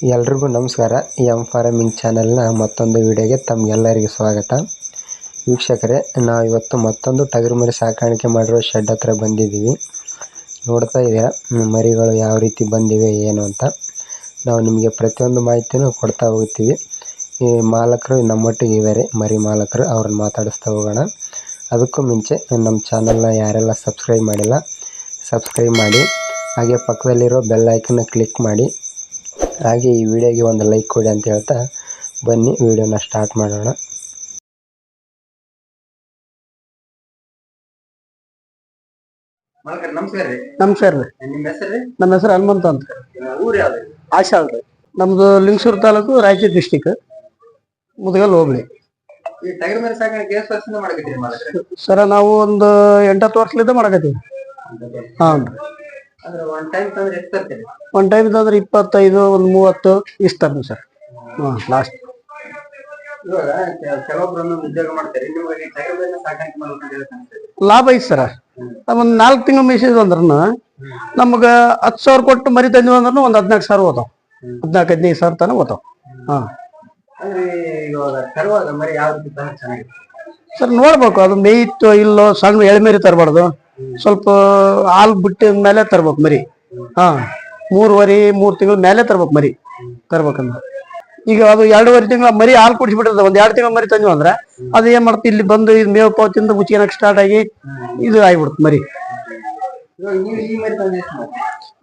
ಎಲ್ರಿಗೂ ನಮಸ್ಕಾರ. M farming ಚಾನೆಲ್ನ ಮತ್ತೊಂದು ವಿಡಿಯೋಗೆ ತಮಗೆಲ್ಲರಿಗೂ ಸ್ವಾಗತ. ವೀಕ್ಷಕರೇ, ನಾವಿವತ್ತು ಮತ್ತೊಂದು ಟಗರು ಮರಿ ಸಾಕಾಣಿಕೆ ಮಾಡಿರೋ ಶೆಡ್ ಹತ್ರ ಬಂದಿದ್ದೀವಿ. ನೋಡ್ತಾ ಇದ್ದೀರಾ ಮರಿಗಳು ಯಾವ ರೀತಿ ಬಂದಿವೆ ಏನು ಅಂತ. ನಾವು ನಿಮಗೆ ಪ್ರತಿಯೊಂದು ಮಾಹಿತಿನೂ ಕೊಡ್ತಾ ಹೋಗ್ತೀವಿ. ಈ ಮಾಲಕರು ನಮ್ಮೊಟ್ಟಿಗೆ ಇದ್ದಾರೆ, ಮರಿ ಮಾಲಕರು, ಅವ್ರನ್ನ ಮಾತಾಡಿಸ್ತಾ ಹೋಗೋಣ. ಅದಕ್ಕೂ ಮುಂಚೆ ನಮ್ಮ ಚಾನಲ್ನ ಯಾರೆಲ್ಲ ಸಬ್ಸ್ಕ್ರೈಬ್ ಮಾಡಿಲ್ಲ ಸಬ್ಸ್ಕ್ರೈಬ್ ಮಾಡಿ, ಹಾಗೆ ಪಕ್ಕದಲ್ಲಿರೋ ಬೆಲ್ ಐಕನ್ನ ಕ್ಲಿಕ್ ಮಾಡಿ, ಹಾಗೆ ಈ ವಿಡಿಯೋಗೆ ಒಂದು ಲೈಕ್ ಕೊಡಿ ಅಂತ ಹೇಳ್ತಾ ಬನ್ನಿ ವಿಡಿಯೋನ ಸ್ಟಾರ್ಟ್ ಮಾಡೋಣ. ನಮಸ್ಕಾರ ರೀ. ನಿಮ್ಮ ಹೆಸರು? ನಮ್ಮ ಹೆಸರು ಹನುಮಂತ ಅಂತ. ಊರು ಯಾವ್ದು? ಆಶಾಳ್ ರೀ. ನಮ್ದು ಲಿಂಗಸೂರು ತಾಲೂಕು, ರಾಯಚೂರು ಡಿಸ್ಟಿಕ್, ಮುದಗಲ್ ಹೋಬಳಿ. ಈ ಟಗರು ಮರಿ ಸಾಕಾಣಿಕೆ ಎಷ್ಟು ವರ್ಷದಿಂದ ಮಾಡಕತ್ತೀರಿ ಮಾಲಕರೇ? ಸರ ನಾವು ಒಂದು 8-10 ವರ್ಷಲಿಂದ ಮಾಡಕತ್ತೀವಿ. ಹಾಂ ರೀ. ಅಂದ್ರೆ ಒನ್ ಟೈಮ್ ತಂದ್ರೆ ಎಷ್ಟು ತರ್ತೀರಿ? ಒನ್ ಟೈಮ್ ತಂದ್ರೆ 25, ಒಂದು 30 ಇಷ್ಟು ತರ್ತೀವಿ ಸರ್. ಹಾಂ, ಲಾಸ್ಟ್. ಇವಾಗ ಕೆಲವೊಬ್ರು ಉದ್ಯೋಗ ಮಾಡ್ತಾರೆ, ನಿಮಗೆ ಟಗರು ಮರಿನ ಸಾಕಾಣಿಕೆ ಮಾಡ್ಬೇಕಂತ ಲಾಭ ಐತಿ ಸರ. ಒಂದು 4 ತಿಂಗಳು ಮೇಯಿಸಿದ್ವಿ ಅಂದ್ರೂ ನಮ್ಗೆ 10,000 ಕೊಟ್ಟು ಮರಿ ತಂದಿವಿ ಅಂದ್ರೂ ಒಂದು 14,000 ಹೋತಾವ, 14-15 ಸಾವಿರ ತನಕ ಹೋತಾವ. ಹಾಂ. ಅಂದ್ರೆ ಇವಾಗ ತರುವಾಗ ಮರಿ ಯಾವ ರೀತಿ ತಂದ್ರೆ ಚೆನ್ನಾಗಿದೆ ಸರ್? ನೋಡ್ಬೇಕು, ಅದು ಮೇಯ್ತು ಇಲ್ಲೋ. ಸಣ್ಣ ಎಳೆಮರಿ ತರಬಾರ್ದು, ಸ್ವಲ್ಪ ಹಾಲು ಬಿಟ್ಟಿದ ಮೇಲೆ ತರ್ಬೇಕು ಮರಿ. ಹಾ, 3 ತಿಂಗಳ ಮೇಲೆ ತರ್ಬೇಕು ಮರಿ ತರ್ಬೇಕಂದ್ರೆ. ಈಗ ಅದು 2.5 ತಿಂಗಳ ಮರಿ ಹಾಲು ಕುಡಿಸ್ಬಿಟ್ಟಿರ್ತದೆ. ಒಂದ್ 2 ತಿಂಗಳ ಮರಿ ತಂದ್ವಿ ಅಂದ್ರೆ ಅದು ಏನ್ ಮಾಡ್ತೀವಿ, ಇಲ್ಲಿ ಬಂದು ಇದು ಮೇವು ಪಾವು ತಿಂದು ಮುಚ್ಚಿನಕ್ ಸ್ಟಾರ್ಟ್ ಆಗಿ ಇದು ಆಗ್ಬಿಡುತ್ತೆ ಮರಿ.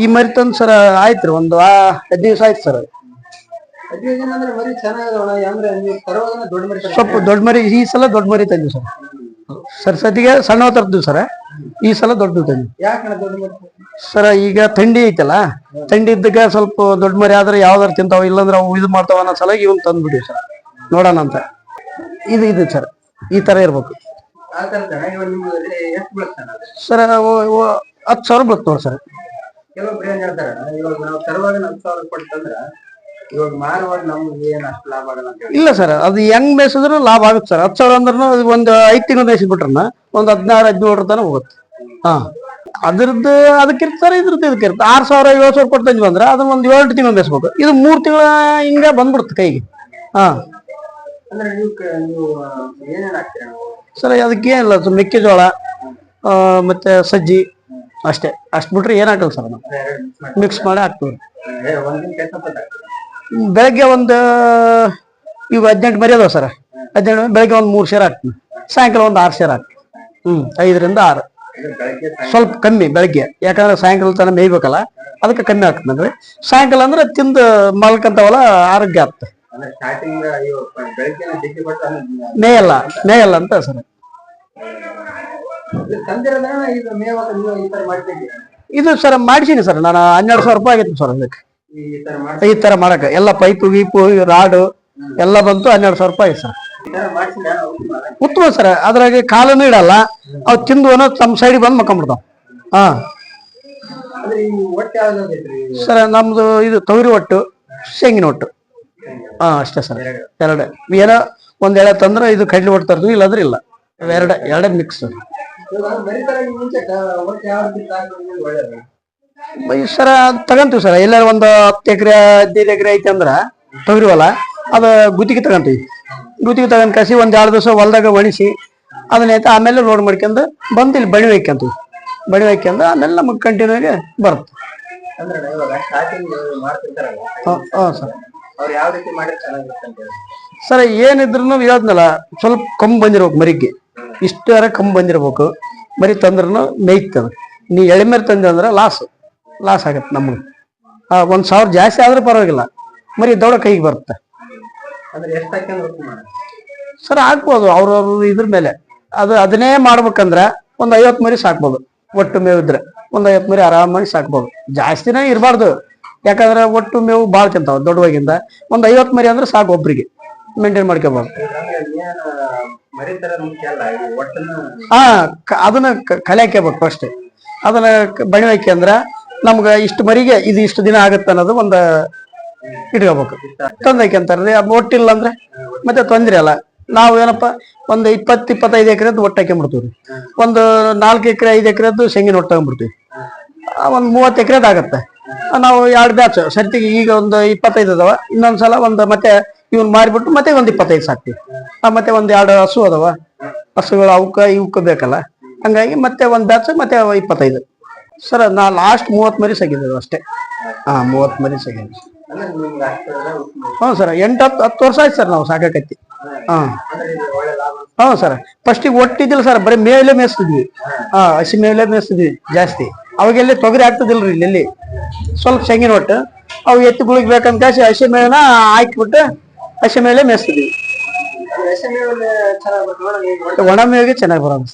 ಈ ಮರಿ ತಂದು ಸರ್ ಆಯ್ತ್ರಿ, ಒಂದು 15 ದಿವಸ ಆಯ್ತು ಸರ್. ಸ್ವಲ್ಪ ದೊಡ್ಡ ಮರಿ, ಈ ಸಲ ದೊಡ್ಡ ಮರಿ ತಂದ್ವಿ ಸರ್. ಸತಿಗೆ ಸಣ್ಣ ತರ್ತೀವಿ ಸರ್, ಈ ಸಲ ದೊಡ್ಡ ತಂದ್ವಿ ಸರ. ಈಗ ಥಂಡಿ ಐತಲ್ಲ, ಥಂಡಿ ಇದ್ದಾಗ ಸ್ವಲ್ಪ ದೊಡ್ಡ ಮರಿ ಆದ್ರೆ ಯಾವ್ದಾರು ತಿಂತಾವ, ಇಲ್ಲಾಂದ್ರೆ ಅವು ಇದು ಮಾಡ್ತಾವ ಅನ್ನೋ ಸಲ ಇವನ್ ತಂದ್ಬಿಟ್ಟಿವಿ ಸರ್, ನೋಡೋಣ ಅಂತ. ಇದು ಸರ್ ಈ ತರ ಇರ್ಬೇಕು ಸರ್. 10,000 ಬೀಳುತ್ತೆ ನೋಡಿ ಸರ್. ಕೆಲವೊಬ್ರು ಏನ್ ಹೇಳ್ತಾರ, ಇವಾಗ ನಾವು ತರುವಾಗ 10,000 ಕೊಟ್ಟಂದ್ರ ಇವಾಗ ಮಾರುವಾಗ ನಮ್ಗೆ ಏನ್ ಅಷ್ಟು ಲಾಭ ಆಗಲ್ಲ ಅಂತ ಹೇಳಿ. ಇಲ್ಲ ಸರ್, ಅದು ಹೆಂಗ್ ಮೇಯಿಸಿದ್ರು ಲಾಭ ಆಗುತ್ತೆ ಸರ್. 10,000 ಅಂದ್ರೂ ಒಂದು 5 ತಿಂಗಳು ಮೇಯಿಸಿಬಿಟ್ರನ್ನ ಒಂದು 16-17 ತನಕ ಹೋಗುತ್ತೆ. ಹಾ, ಅದ್ರದ್ದು ಅದಕ್ಕಿರ್ತಾರೆ, ಇದ್ರದ್ದು ಇದಕ್ಕಿರುತ್ತೆ. 6,000-7,000 ಕೊಟ್ಟು ತಂದ್ವಿ ಅಂದ್ರೆ ಅದನ್ನ ಒಂದು 7 ತಿಂಗಳು ಮೇಯಿಸ್ಬೇಕು. ಇದು 3 ತಿಂಗಳ ಹಿಂಗ ಬಂದ್ಬಿಡುತ್ತೆ ಕೈಗೆ. ಹಾ, ಅಂದ್ರೆ ನೀವು ಏನೇನ್ ಹಾಕ್ತೀರ ಸರ್? ಅದಕ್ಕೆ ಏನಿಲ್ಲ, ಮೆಕ್ಕೆಜೋಳ ಮತ್ತೆ ಸಜ್ಜಿ ಅಷ್ಟೇ. ಅಷ್ಟು ಬಿಟ್ರೆ ಏನ್ ಹಾಕಲ್ಲ ಸರ್. ನಾವು ಮಿಕ್ಸ್ ಮಾಡಿ ಹಾಕ್ತೀವಿ. ಬೆಳಗ್ಗೆ ಒಂದು ಇವಾಗ 18 ಮರಿ ಅದಾವ ಸರ್. 18 ಬೆಳಗ್ಗೆ ಒಂದು 3 ಸೇರ್ ಹಾಕ್ತೀನಿ, ಸಾಯಂಕಾಲ ಒಂದು 6 ಸೇರ್ ಹಾಕ್ತೀನಿ. 5-6. ಸ್ವಲ್ಪ ಕಮ್ಮಿ ಬೆಳಗ್ಗೆ, ಯಾಕಂದ್ರೆ ಸಾಯಂಕಾಲ ತನಕ ಮೇಯ್ಬೇಕಲ್ಲ, ಅದಕ್ಕೆ ಕಮ್ಮಿ ಆಗ್ತದೆ. ಸಾಯಂಕಾಲ ಅಂದ್ರೆ ತಿಂದು ಮಲ್ಕಂತಾವಲ್ಲ, ಆರೋಗ್ಯ ಆಗ್ತದೆ. ಮೇಯಲ್ಲ ಅಂತ ಸರ್. ಇದು ಸರ್ ಮಾಡಿಸೀನಿ ಸರ್ ನಾನು. 12,000 ರೂಪಾಯಿ ಆಗೈತಿ ಸರ್ ಅದಕ್ಕೆ. ಈ ತರ ಮಾಡಕ ಎಲ್ಲ ಪೈಪು ಗೀಪು ರಾಡು ಎಲ್ಲ ಬಂತು, 12,000 ರೂಪಾಯಿ ಸರ್. ಉತ್ತಮ ಸರ್. ಅದ್ರಾಗೆ ಕಾಲನು ಇಡಲ್ಲ, ಅವ್ ತಿಂದು ತಮ್ಮ ಸೈಡಿಗೆ ಬಂದು ಮಕ್ಕೊಂಡ್ಬಿಡ್ತಾವ. ಹಾ ಸರ್, ನಮ್ದು ಇದು ತೊಗರಿ ಒಟ್ಟು, ಶೇಂಗಿನ ಒಟ್ಟು. ಹಾ, ಅಷ್ಟೇ ಸರ್. ಎರಡು ಏನೋ ಒಂದ್ ಎಳೆ ತಂದ್ರೆ ಇದು ಕಡ್ಲಿ ಒಟ್ಟು ತರ್ತೀವಿ, ಇಲ್ಲಾಂದ್ರೆ ಇಲ್ಲ. ಎರಡೇ ಮಿಕ್ಸ್ ಸರ. ತಗಂತೀವಿ ಸರ್. ಎಲ್ಲಾರು ಒಂದು 10 ಎಕರೆ 15 ಎಕರೆ ಐತಿ ಅಂದ್ರ ತೊಗರಿ ಹೊಲ, ಅದ ಗುತ್ತಿಗೆ ತಗಂತೀವಿ. ಗುತ್ತಿಗೆ ತಗೊಂಡ್ ಕಸಿ ಒಂದ್ 2 ದಿವಸ ಹೊಲದಾಗ ಒಣಿಸಿ ಅದನ್ನೈತೆ, ಆಮೇಲೆ ಲೋಡ್ ಮಾಡ್ಕೊಂಡು ಬಂದು ಇಲ್ಲಿ ಬಣಿ ಹಾಕ್ಯಂತೀವಿ. ಬಣಿ ಹಾಕ್ಯಂದು ಆಮೇಲೆ ನಮಗ್ ಕಂಟಿನ್ಯೂ ಆಗಿ ಬರುತ್ತೆ. ಸರ್ ಏನಿದ್ರು ಹೇಳ್ದ್ನಲ್ಲ, ಸ್ವಲ್ಪ ಕಮ್ಮಿ ಬಂದಿರ್ಬೇಕು ಮರಿಗೆ. ಇಷ್ಟರ ಕಮ್ಮಿ ಬಂದಿರ್ಬೇಕು ಮರಿ ತಂದ್ರೂ ಮೇಯ್ತದ. ನೀ ಎಳೆಮರಿ ತಂದೆ ಅಂದ್ರೆ ಲಾಸ್ ಆಗತ್ತೆ ನಮ್ಗೆ. 1,000 ಜಾಸ್ತಿ ಆದ್ರೆ ಪರವಾಗಿಲ್ಲ, ಮರಿ ದೌಡ ಕೈಗೆ ಬರುತ್ತೆ ಸರ್. ಹಾಕ್ಬೋದು ಅವ್ರವ್ರ ಇದ್ರ ಮೇಲೆ. ಅದನ್ನೇ ಮಾಡ್ಬೇಕಂದ್ರೆ ಒಂದು 50 ಮರಿ ಸಾಕ್ಬೋದು. ಒಟ್ಟು ಮೇವು ಇದ್ರೆ ಒಂದು 50 ಮರಿ ಆರಾಮಾಗಿ ಸಾಕ್ಬೋದು. ಜಾಸ್ತಿನೇ ಇರಬಾರ್ದು, ಯಾಕಂದ್ರೆ ಒಟ್ಟು ಮೇವು ಭಾಳ ತಿಂತಾವ ದೊಡ್ಡವಾಗಿಂದ. ಒಂದು 50 ಮರಿ ಅಂದ್ರೆ ಸಾಕು, ಒಬ್ರಿಗೆ ಮೇಂಟೈನ್ ಮಾಡ್ಕೋಬಹುದು. ಹಾ, ಅದನ್ನ ಕಲೆ ಹಾಕ್ಯಬೇಕು ಫಸ್ಟ್. ಅದನ್ನ ಬಣಿ ಹಾಕ್ಯಂದ್ರ ನಮ್ಗ ಇಷ್ಟು ಮರಿಗೆ ಇದು ಇಷ್ಟು ದಿನ ಆಗತ್ತೆ ಅನ್ನೋದು ಒಂದು ಇಟ್ಕೋಬೇಕು. ತಂದು ಹಾಕ್ಯಂತಾರ್ರಿ. ಒಟ್ಟಿಲ್ಲ ಅಂದ್ರೆ ಮತ್ತೆ ತೊಂದ್ರೆ ಅಲ್ಲ. ನಾವು ಏನಪ್ಪ ಒಂದು 20-25 ಎಕರೆದ್ದು ಒಟ್ಟು ಹಾಕ್ಯಂಬಿಡ್ತೀವಿ. ಒಂದು 4 ಎಕರೆ 5 ಎಕರೆದ್ದು ಶೇಂಗಿನ ಒಟ್ಟು ತಗೊಂಡ್ಬಿಡ್ತೀವಿ. ಒಂದು 30 ಎಕರೆದ್ ಆಗತ್ತೆ. ನಾವು 2 ಬ್ಯಾಚ್ ಸರ್ತಿಗೆ ಈಗ ಒಂದು 25 ಅದಾವ, ಇನ್ನೊಂದ್ಸಲ ಒಂದು ಮತ್ತೆ ಇವ್ನ ಮಾರಿಬಿಟ್ಟು ಮತ್ತೆ ಒಂದು 25 ಸಾಕ್ತಿವಿ. ಮತ್ತೆ ಒಂದ್ 2 ಹಸು ಅದಾವ, ಹಸುಗಳು ಇವಕ್ಕ ಬೇಕಲ್ಲ, ಹಂಗಾಗಿ ಮತ್ತೆ ಒಂದ್ ಬ್ಯಾಚ್ ಮತ್ತೆ 25. ಸರ್ ನಾ ಲಾಸ್ಟ್ 30 ಮರಿ ಸಾಕಿದ್ದೇವೆ ಅಷ್ಟೇ. 30 ಮರಿ ಸಾಕಿದ್ವಿ. ಹ್ಞೂ ಸರ್, 8-10 ವರ್ಷ ಆಯ್ತು ಸರ್ ನಾವು ಸಾಕೈತಿ. ಹ್ಞೂ ಸರ್, ಫಸ್ಟಿಗೆ ಒಟ್ಟಿದ್ದಿಲ್ಲ ಸರ್, ಬರೀ ಮೇಲೆ ಮೇಯಿಸ್ತಿದ್ವಿ. ಹಸಿ ಮೇಲೆ ಮೇಯಿಸ್ತಿದ್ವಿ ಜಾಸ್ತಿ. ಅವಾಗೆಲ್ಲಿ ತೊಗರಿ ಆಗ್ತದಿಲ್ರಿ ಇಲ್ಲಿ, ಸ್ವಲ್ಪ ಶೇಂಗಿನ ಒಟ್ಟು ಅವು ಎತ್ತುಗಳಿಗೆ ಬೇಕಂತ ಕಾಸಿ ಹಸಿ ಮೇಳನ ಹಾಕಿಬಿಟ್ಟು ಹಸಿ ಮೇಲೆ ಮೇಯಿಸ್ತಿದ್ವಿ. ಒಣ ಮೇವಿಗೆ ಚೆನ್ನಾಗಿ ಬರೋದು.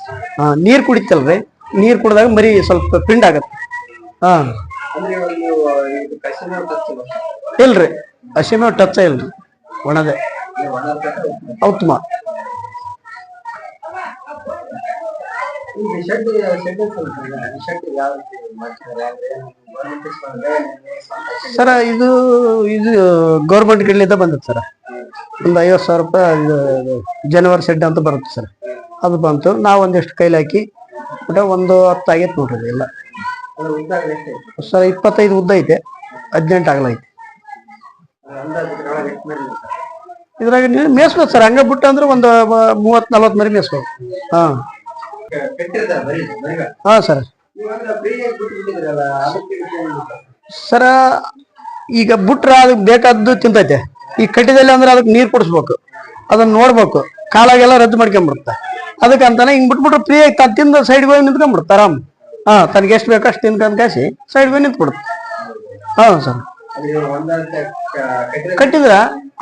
ನೀರ್ ಕುಡಿತಲ್ರಿ, ನೀರ್ ಕುಡಿದಾಗ ಮರಿ ಸ್ವಲ್ಪ ಪಿಂಡ್ ಆಗತ್ತೆ. ಇಲ್ರಿ, ಹಸಿ ಮೇವು ಟಚ್ ಇಲ್ರಿ, ಒಣದೆ ಉತ್ತಮ. ಸರ ಇದು ಗೌರ್ಮೆಂಟ್ ಕಡೆಯಿಂದ ಬಂದದ್ದು ಸರ್. ಒಂದು 50,000 ರೂಪಾಯಿ ಜನವರಿ ಶೆಡ್ ಅಂತ ಬರುತ್ತೆ ಸರ್, ಅದು ಬಂತು. ನಾವು ಒಂದಿಷ್ಟು ಕೈಲಿ ಹಾಕಿ ಒಂದು 10 ಆಗೈತೆ ನೋಡ್ರಿ ಎಲ್ಲ. ಸರ್ 25 ಉದ್ದ ಐತೆ, 18 ಅಗಲ ಐತೆ. ಇದ್ರಾಗ ನೀವು ಮೇಯಿಸ್ಬೋದು ಸರ್, ಹಂಗ ಬಿಟ್ಟು ಅಂದ್ರೆ ಒಂದು 30-40 ಮರಿ ಮೇಯಿಸ್ಬೋದು. ಸರ್ ಸರ ಈಗ ಬಿಟ್ರ ಅದಕ್ಕೆ ಬೇಕಾದ್ದು ತಿಂತೈತೆ. ಈಗ ಕಟ್ಟಿದಲ್ಲಿ ಅಂದ್ರೆ ಅದಕ್ಕೆ ನೀರ್ ಕುಡಿಸ್ಬೇಕು, ಅದನ್ನ ನೋಡ್ಬೇಕು, ಕಾಲಾಗೆಲ್ಲ ರದ್ದು ಮಾಡ್ಕೊಂಡ್ಬಿಡುತ್ತೆ. ಅದಕ್ಕಂತಾನೆ ಹಿಂಗ್ ಬಿಟ್ಬಿಟ್ರೆ ಫ್ರೀ ಆಗಿ ತಿಂದು ಸೈಡ್ಗೆ ಹೋಗಿ ನಿಂತ್ಕೊಂಡ್ಬಿಡುತ್ತೆ ಆರಾಮ್. ತನಗೆ ಎಷ್ಟು ಬೇಕು ಅಷ್ಟು ತಿನ್ಕೊಂಡ್ ಕಾಸಿ ಸೈಡ್ಗೆ ಹೋಗಿ ನಿಂತ್ಬಿಡುತ್ತೆ. ಸರ್ ಕಟ್ಟಿದ್ರ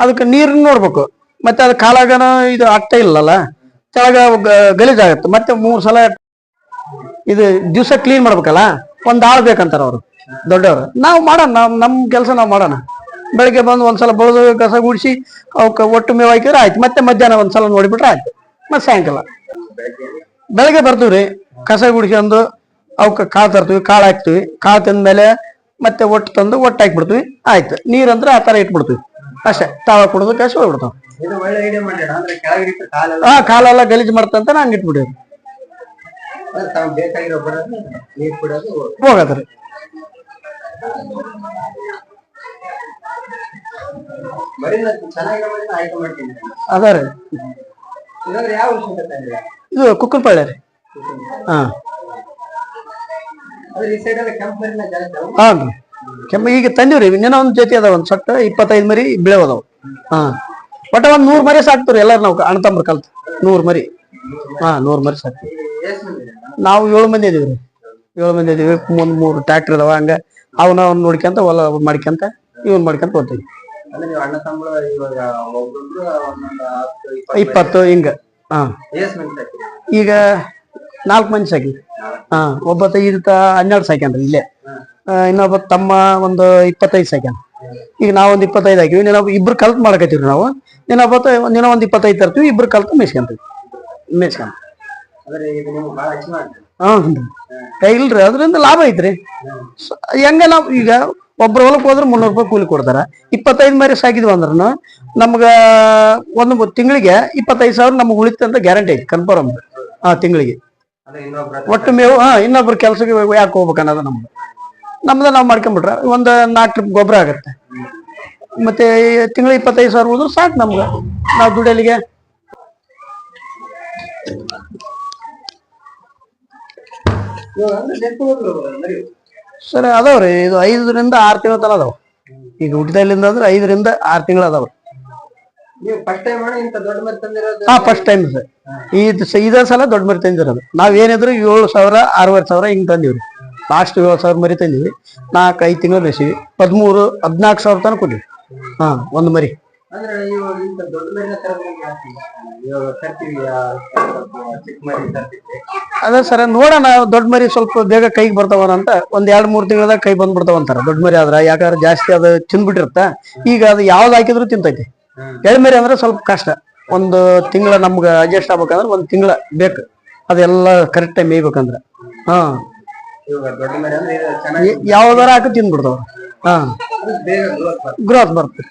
ಅದಕ್ಕೆ ನೀರ್ ನೋಡ್ಬೇಕು, ಮತ್ತೆ ಅದ್ ಕಾಲಾಗನ ಇದು ಆಗ್ತಾ ಇಲ್ಲಲ್ಲ, ಕೆಳಗ ಗಲೀಜಾಗತ್ತೆ. ಮತ್ತೆ 3 ಸಲ ಇದು ದಿವ್ಸ ಕ್ಲೀನ್ ಮಾಡ್ಬೇಕಲ್ಲ, ಒಂದ್ ಆಳ್ ಬೇಕಂತಾರ ಅವ್ರು ದೊಡ್ಡವ್ರು. ನಾವು ಮಾಡೋಣ, ನಮ್ ಕೆಲಸ ನಾವು ಮಾಡೋಣ. ಬೆಳಗ್ಗೆ ಬಂದು ಒಂದ್ಸಲ ಬಳ್ದು ಕಸ ಗುಡಿಸಿ ಅವಕ್ಕೆ ಒಟ್ಟು ಮೇವು ಹಾಕಿದ್ರೆ ಆಯ್ತು. ಮತ್ತೆ ಮಧ್ಯಾಹ್ನ ಒಂದ್ಸಲ ನೋಡಿಬಿಟ್ರೆ ಆಯ್ತು. ಮತ್ತೆ ಸಾಯಂಕಾಲ ಬೆಳಗ್ಗೆ ಬರ್ತೀವ್ರಿ, ಕಸ ಗುಡಿಸ್ಕೊಂಡು ಅವಕ್ಕೆ ಕಾಳು ತರ್ತೀವಿ, ಕಾಳು ಹಾಕ್ತಿವಿ. ಕಾಳು ತಿಂದ್ಮೇಲೆ ಮತ್ತೆ ಒಟ್ಟು ತಂದು ಒಟ್ಟು ಹಾಕ್ಬಿಡ್ತೀವಿ, ಆಯ್ತು. ನೀರಂದ್ರೆ ಆ ತರ ಇಟ್ಬಿಡ್ತೀವಿ ಅಷ್ಟೇ. ತಾವ ಕುಡಿದು ಕಸಿ ಹೋಗ್ಬಿಡ್ತಾವ. ಕಾಲೆಲ್ಲ ಗಲೀಜ್ ಮಾಡ್ತಂತ ಹಂಗ ಇಟ್ಬಿಟ್ಟಿವಿ. ಹೋಗದ್ರಿ ಅದ ರೀ. ಇದು ಕುಕ್ಕನಪಳ್ಳಿ ರೀ. ಕೆಂಪ ಈಗ ತಂದಿವ್ರಿ, ಇನ್ನೇನೋ ಒಂದ್ ಜೊತೆ ಅದಾವ, ಒಂದ್ ಸೊಟ್ಟ 25 ಮರಿ ಬಿಳೆ ಅದಾವ. ಒಟ್ಟ ಒಂದ್ 100 ಮರಿ ಸಾಕ್ತಿವ್ರಿ ಎಲ್ಲಾರು ನಾವು ಅಣ್ಣ ತಮ್ಮರು ಕಲ್ತು. 100 ಮರಿ 100 ಮರಿ ಸಾಕ್ತಿವಿ. ನಾವು 7 ಮಂದಿ ಇದೀವ್ರಿ. 7 ಮಂದಿ ಇದೀವಿ. ಮುಂದ್ 3 ಟ್ರ್ಯಾಕ್ಟರ್ ಅದಾವ. ಹಂಗ ಅವನ್ನ ನೋಡ್ಕೊಂತ ಹೊಲ ಮಾಡ್ಕೊಂತ ಇವನ್ ಮಾಡ್ಕೊಂತ ಹೋಗ್ತೀವಿ. 20 ಹಿಂಗ. ಈಗ 4 ಮಂದಿ ಸಾಕಿ. ಒಬ್ಬತ್ತ ಈತ 12 ಸಾಕ್ಯಾನ್ರಿ ಇಲ್ಲೇ. ಇನ್ನೊಬ್ಬ ತಮ್ಮ ಒಂದು 25 ಸಾಕ್ಯಾನ. ಈಗ ನಾವೊಂದ್ 25 ಹಾಕಿವಿ. ಇನ್ನೊಬ್ಬ ಇಬ್ರು ಕಲ್ತ್ ಮಾಡಕತ್ತೀವ್ರಿ ನಾವು. ಇನ್ನೊಂದ್ 25 ತರ್ತೀವಿ, ಇಬ್ರು ಕಲ್ತು ಮೇಯಿಸ್ಕೊಂತೀವಿ. ಇಲ್ರಿ, ಅದರಿಂದ ಲಾಭ ಐತ್ರಿ. ಹೆಂಗ ನಾವ್ ಈಗ ಒಬ್ರ ಹೊಲಕ್ ಹೋದ್ರೆ 300 ರೂಪಾಯಿ ಕೂಲಿ ಕೊಡ್ತಾರ. 25 ಮರಿ ಸಾಕಿದ್ವಿ ಅಂದ್ರೂ ನಮ್ಗ ಒಂದು ತಿಂಗಳಿಗೆ 25,000 ನಮ್ಗೆ ಉಳಿತಂತ ಗ್ಯಾರಂಟಿ ಐತಿ, ಕನ್ಫರ್ಮ್. ತಿಂಗಳಿಗೆ ಒಟ್ಟು ಮೇವು ಇನ್ನೊಬ್ರು ಕೆಲ್ಸಕ್ಕೆ ಯಾಕೆ ಹೋಗ್ಬೇಕು ಅನ್ನೋದು ನಮ್ದು ನಾವು ಮಾಡ್ಕೊಂಡ್ಬಿಟ್ರ ಒಂದು 4 ಟ್ರಿಪ್ ಗೊಬ್ಬರ ಆಗತ್ತೆ. ಮತ್ತೆ ತಿಂಗಳಿಗೆ 25,000 ಹೋದ್ರು ಸಾಕು ನಮ್ಗ, ನಾವು ದುಡಿಯಲಿಗೆ. ಸರ್ ಅದಾವ್ರಿ, ಇದು 5ರಿಂದ 6 ತಿಂಗಳ ತನ ಅದಾವ. ಈಗ ಹುಟ್ಟಿದಲ್ಲಿಂದ ಅಂದ್ರೆ 5ರಿಂದ 6 ತಿಂಗಳು ಅದಾವ. First time sir. ಇದೇ ಸಲ ದೊಡ್ಡ ಮರಿ ತಂದಿರೋದು. ನಾವೇನಿದ್ರು 7,000 6,500 ಹಿಂಗ್ ತಂದಿವ್ರಿ. ಲಾಸ್ಟ್ 7,000 ಮರಿ ತಂದಿವಿ. 4-5 ತಿಂಗಳು ಮೇಸಿವಿ. 13,000-14,000 ತನಕ ಕೊಟ್ಟಿವಿ. ಒಂದು ಮರಿ. ಅದೇ ಸರ, ನೋಡೋಣ. ದೊಡ್ಡ ಮರಿ ಸ್ವಲ್ಪ ಬೇಗ ಕೈಗೆ ಬರ್ತಾವ ಅಂತ, ಒಂದ್ 2-3 ತಿಂಗಳದಾಗ ಕೈ ಬಂದ್ಬಿಡ್ತಾವ ಅಂತಾರ ದೊಡ್ಡ ಮರಿ ಆದ್ರ. ಯಾಕಂದ್ರೆ ಜಾಸ್ತಿ ಅದು ತಿಂದ್ಬಿಟ್ಟಿರುತ್ತ. ಈಗ ಅದು ಯಾವ್ದು ಹಾಕಿದ್ರು ತಿಂತೈತಿ. ಎಳೆ ಮರಿ ಅಂದ್ರೆ ಸ್ವಲ್ಪ ಕಷ್ಟ. ಒಂದು ತಿಂಗಳ ನಮ್ಗ ಅಡ್ಜಸ್ಟ್ ಆಗ್ಬೇಕಂದ್ರೆ 1 ತಿಂಗಳ ಬೇಕು. ಅದೆಲ್ಲ ಕರೆಕ್ಟ್ ಟೈಮ್ ಮೇಯ್ಬೇಕಂದ್ರ ಯಾವ್ದಾರ ಹಾಕಿ ತಿಂದ್ಬಿಡ್ತಾವ. ಗ್ರೋತ್ ಬರ್ತದೆ.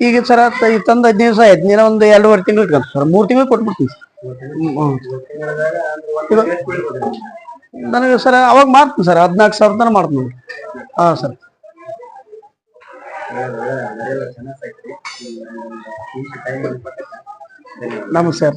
ಈಗ ಸರ್ ಈ ತಂದ 15 ದಿವಸ ಆಯ್ತು, ನೀನ ಒಂದು 2.5 ತಿಂಗಳು ಇಟ್ಕೊಂತ ಸರ್, 3 ತಿಂಗಳು ಕೊಟ್ಬಿಡ್ತೀನಿ ನನಗೆ ಸರ್. ಅವಾಗ ಮಾಡ್ತೀನಿ ಸರ್, 14,000 ತನಕ ಮಾಡ್ತೀನಿ. ಹಾ ಸರ್. ನಮಸ್ಕಾರ.